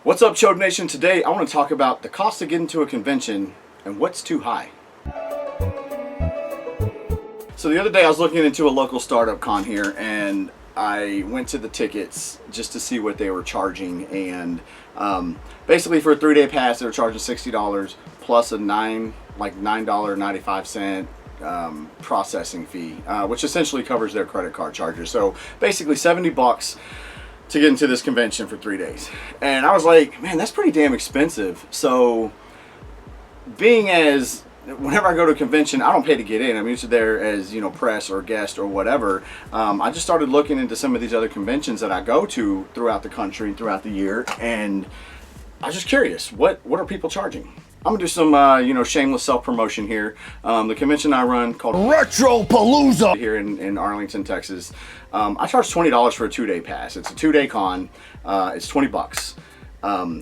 What's up, Chode Nation? Today I want to talk about the cost to get into a convention and what's too high. So the other day I was looking into a local startup con here, and I went to the tickets just to see what they were charging, and basically for a 3-day pass they were charging $60 plus a $9.95 processing fee, which essentially covers their credit card charges. So basically $70 to get into this convention for 3 days. And I was like, man, that's pretty damn expensive. So being as whenever I go to a convention, I don't pay to get in. I'm usually there as, you know, press or guest or whatever. I just started looking into some of these other conventions that I go to throughout the country, throughout the year, and I was just curious, what are people charging? I'm gonna do some, shameless self-promotion here. The convention I run called Retropalooza here in Arlington, Texas. I charge $20 for a 2-day pass. It's a 2-day con. It's $20.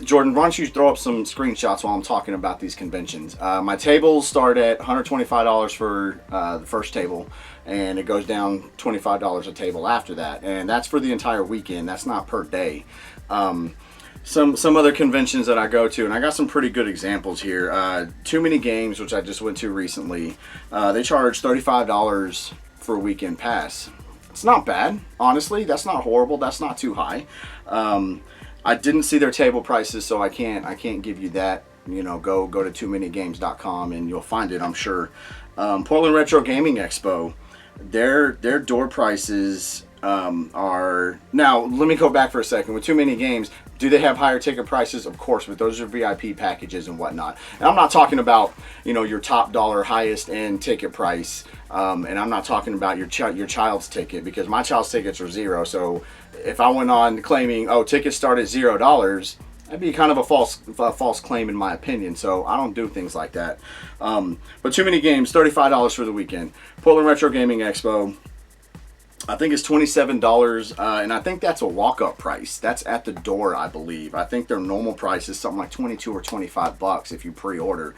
Jordan, why don't you throw up some screenshots while I'm talking about these conventions. My tables start at $125 for the first table, and it goes down $25 a table after that, and that's for the entire weekend. That's not per day. Some other conventions that I go to, and I got some pretty good examples here. Too Many Games, which I just went to recently, they charge $35 for a weekend pass. It's not bad, honestly. That's not horrible. That's not too high. I didn't see their table prices, so I can't give you that. You know, go to toomanygames.com and you'll find it, I'm sure. Portland Retro Gaming Expo, their door prices are, now let me go back for a second. With Too Many Games, do they have higher ticket prices? Of course, but those are VIP packages and whatnot. And I'm not talking about, you know, your top dollar, highest end ticket price, and I'm not talking about your child's ticket, because my child's tickets are $0. So if I went on claiming, oh, tickets start at $0, that'd be kind of a false claim in my opinion. So I don't do things like that. But Too Many Games, $35 for the weekend. Portland Retro Gaming Expo, I think it's $27, and I think that's a walk-up price. That's at the door, I believe. I think their normal price is something like $22 or $25 if you pre-order.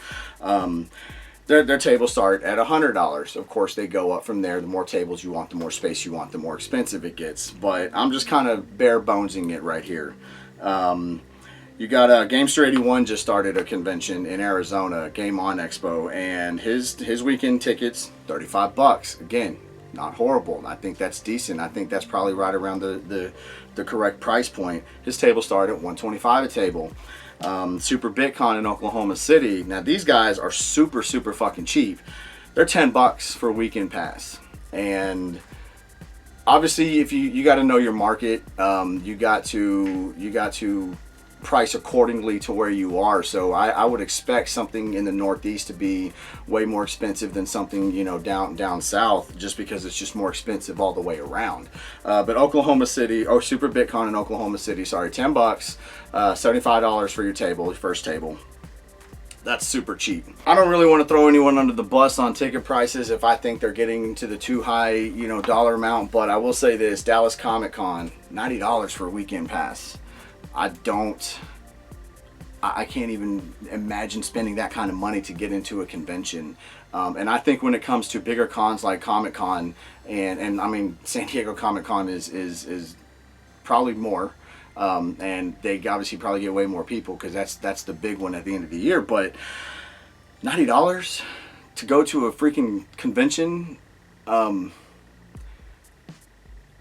Their tables start at $100. Of course, they go up from there. The more tables you want, the more space you want, the more expensive it gets. But I'm just kind of bare bonesing it right here. You got Gamester 81 just started a convention in Arizona, Game On Expo, and his weekend tickets, $35. Again, not horrible. I think that's decent. I think that's probably right around the correct price point. His table started at $125 a table. Super BitCon in Oklahoma City. Now these guys are super fucking cheap. They're $10 for a weekend pass. And obviously, if you got to know your market, you got to price accordingly to where you are. So I would expect something in the Northeast to be way more expensive than something, you know, down south, just because it's just more expensive all the way around. But Oklahoma City, or Super BitCon in Oklahoma City, sorry, $10, $75 for your table, your first table. That's super cheap. I don't really want to throw anyone under the bus on ticket prices if I think they're getting to the too high, you know, dollar amount, but I will say this: Dallas ComicCon, $90 for a weekend pass. I can't even imagine spending that kind of money to get into a convention. And I think when it comes to bigger cons like ComicCon, and I mean, San Diego Comic-Con is probably more, and they obviously probably get way more people because that's the big one at the end of the year. But $90 to go to a freaking convention, I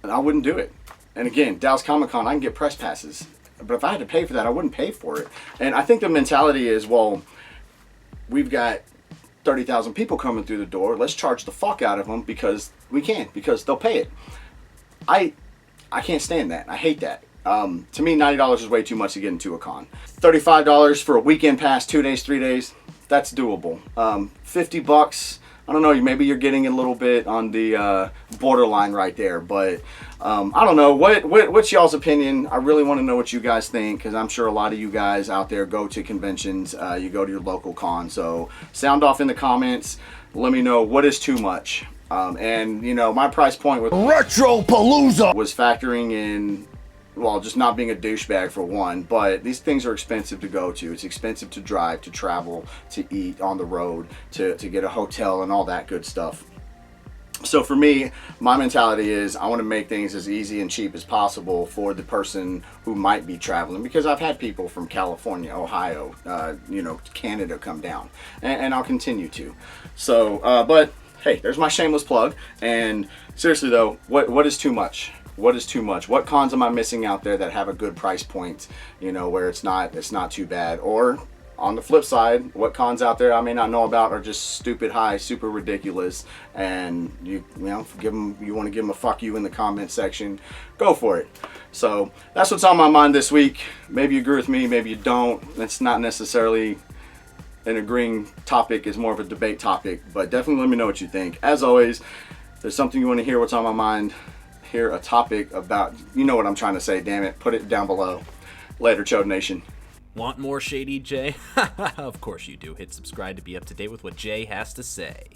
wouldn't do it. And again, Dallas Comic-Con, I can get press passes. But if I had to pay for that, I wouldn't pay for it. And I think the mentality is, well, we've got 30,000 people coming through the door. Let's charge the fuck out of them because we can, because they'll pay it. I can't stand that. I hate that. To me, $90 is way too much to get into a con. $35 for a weekend pass, 2 days, 3 days, that's doable. $50, I don't know, maybe you're getting a little bit on the borderline right there, but I don't know. What's y'all's opinion? I really want to know what you guys think, because I'm sure a lot of you guys out there go to conventions. You go to your local con, so sound off in the comments. Let me know what is too much. And you know, my price point with Retropalooza was factoring in, well, just not being a douchebag for one, but these things are expensive to go to. It's expensive to drive, to travel, to eat on the road, to get a hotel and all that good stuff. So for me, my mentality is I want to make things as easy and cheap as possible for the person who might be traveling, because I've had people from California, Ohio, Canada come down, and I'll continue to. So, but hey, there's my shameless plug. And seriously though, what is too much? What is too much? What cons am I missing out there that have a good price point, where it's not too bad? Or on the flip side, what cons out there I may not know about are just stupid high, super ridiculous, and you want to give them a fuck you in the comment section, go for it. So that's what's on my mind this week. Maybe you agree with me, maybe you don't. It's not necessarily an agreeing topic, it's more of a debate topic, but definitely let me know what you think. As always, if there's something you want to hear what's on my mind, hear a topic about, you know what I'm trying to say, damn it, put it down below. Later, Chode Nation. Want more Shady, Jay? Of course you do. Hit subscribe to be up to date with what Jay has to say.